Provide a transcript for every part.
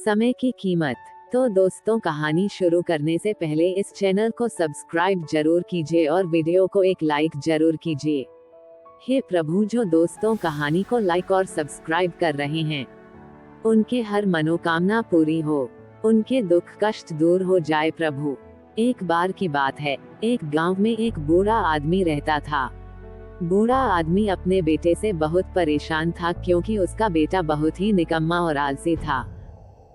समय की कीमत। तो दोस्तों, कहानी शुरू करने से पहले इस चैनल को सब्सक्राइब जरूर कीजिए और वीडियो को एक लाइक जरूर कीजिए। हे प्रभु, जो दोस्तों कहानी को लाइक और सब्सक्राइब कर रहे हैं, उनके हर मनोकामना पूरी हो, उनके दुख कष्ट दूर हो जाए प्रभु। एक बार की बात है, एक गांव में एक बूढ़ा आदमी रहता था। बूढ़ा आदमी अपने बेटे से बहुत परेशान था, क्योंकि उसका बेटा बहुत ही निकम्मा और आलसी था।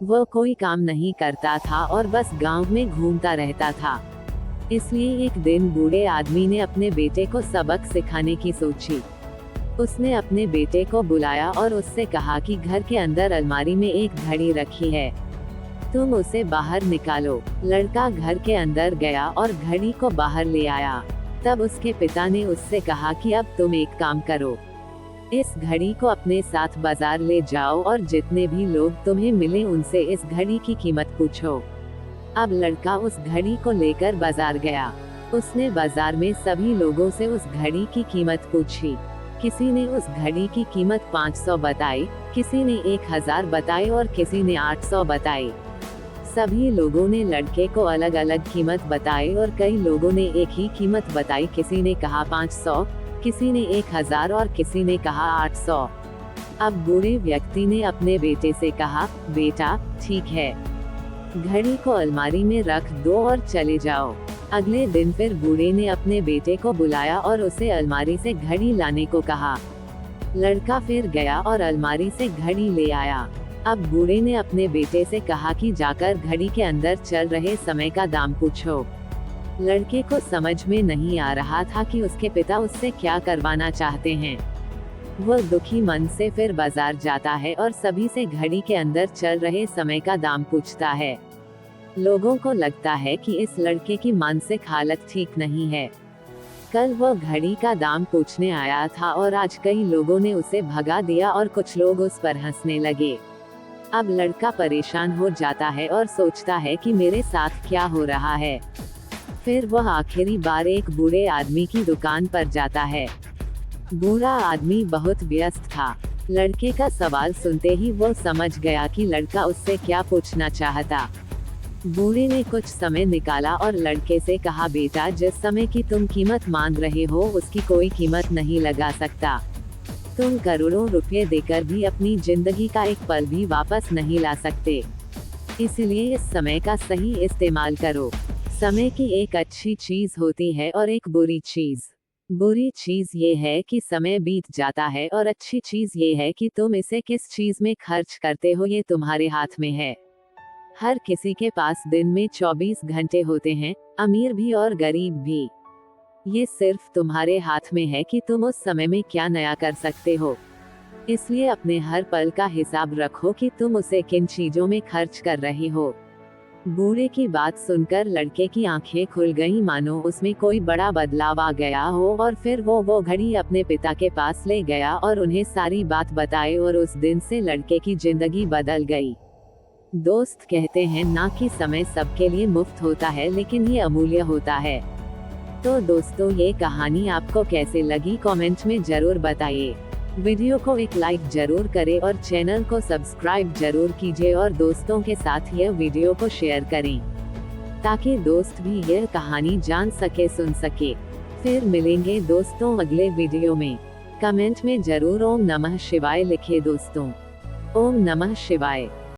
वह कोई काम नहीं करता था और बस गांव में घूमता रहता था। इसलिए एक दिन बूढ़े आदमी ने अपने बेटे को सबक सिखाने की सोची। उसने अपने बेटे को बुलाया और उससे कहा कि घर के अंदर अलमारी में एक घड़ी रखी है, तुम उसे बाहर निकालो। लड़का घर के अंदर गया और घड़ी को बाहर ले आया। तब उसके पिता ने उससे कहा कि अब तुम एक काम करो, इस घड़ी को अपने साथ बाजार ले जाओ और जितने भी लोग तुम्हें मिले उनसे इस घड़ी की कीमत पूछो। अब लड़का उस घड़ी को लेकर बाजार गया। उसने बाजार में सभी लोगों से उस घड़ी की कीमत पूछी। किसी ने उस घड़ी की कीमत 500 बताई, किसी ने 1000 बताई और किसी ने 800 बताई। सभी लोगों ने लड़के को अलग अलग कीमत बताई और कई लोगों ने एक ही कीमत बताई। किसी ने कहा 500, किसी ने 1000 और किसी ने कहा 800। अब बूढ़े व्यक्ति ने अपने बेटे से कहा, बेटा ठीक है, घड़ी को अलमारी में रख दो और चले जाओ। अगले दिन फिर बूढ़े ने अपने बेटे को बुलाया और उसे अलमारी से घड़ी लाने को कहा। लड़का फिर गया और अलमारी से घड़ी ले आया। अब बूढ़े ने अपने बेटे से कहा कि जाकर घड़ी के अंदर चल रहे समय का दाम पूछो। लड़के को समझ में नहीं आ रहा था कि उसके पिता उससे क्या करवाना चाहते हैं। वह दुखी मन से फिर बाजार जाता है और सभी से घड़ी के अंदर चल रहे समय का दाम पूछता है। लोगों को लगता है कि इस लड़के की मानसिक हालत ठीक नहीं है। कल वह घड़ी का दाम पूछने आया था और आज कई लोगों ने उसे भगा दिया और कुछ लोग उस पर हंसने लगे। अब लड़का परेशान हो जाता है और सोचता है कि मेरे साथ क्या हो रहा है। फिर वह आखिरी बार एक बूढ़े आदमी की दुकान पर जाता है। बूढ़ा आदमी बहुत व्यस्त था। लड़के का सवाल सुनते ही वो समझ गया कि लड़का उससे क्या पूछना चाहता। बूढ़े ने कुछ समय निकाला और लड़के से कहा, बेटा, जिस समय की तुम कीमत मांग रहे हो उसकी कोई कीमत नहीं लगा सकता। तुम करोड़ों रुपए देकर भी अपनी जिंदगी का एक पल भी वापस नहीं ला सकते। इसलिए इस समय का सही इस्तेमाल करो। समय की एक अच्छी चीज होती है और एक बुरी चीज। बुरी चीज ये है कि समय बीत जाता है और अच्छी चीज ये है कि तुम इसे किस चीज में खर्च करते हो ये तुम्हारे हाथ में है। हर किसी के पास दिन में 24 घंटे होते हैं, अमीर भी और गरीब भी। ये सिर्फ तुम्हारे हाथ में है कि तुम उस समय में क्या नया कर सकते हो। इसलिए अपने हर पल का हिसाब रखो कि तुम उसे किन चीजों में खर्च कर रहे हो। बूढ़े की बात सुनकर लड़के की आंखें खुल गईं, मानो उसमें कोई बड़ा बदलाव आ गया हो। और फिर वो घड़ी अपने पिता के पास ले गया और उन्हें सारी बात बताई और उस दिन से लड़के की जिंदगी बदल गई। दोस्त कहते हैं ना कि समय सबके लिए मुफ्त होता है, लेकिन ये अमूल्य होता है। तो दोस्तों, ये कहानी आपको कैसे लगी कमेंट में जरूर बताइए। वीडियो को एक लाइक जरूर करें और चैनल को सब्सक्राइब जरूर कीजिए और दोस्तों के साथ यह वीडियो को शेयर करें, ताकि दोस्त भी यह कहानी जान सके, सुन सके। फिर मिलेंगे दोस्तों अगले वीडियो में। कमेंट में जरूर ओम नमः शिवाय लिखे दोस्तों। ओम नमः शिवाय।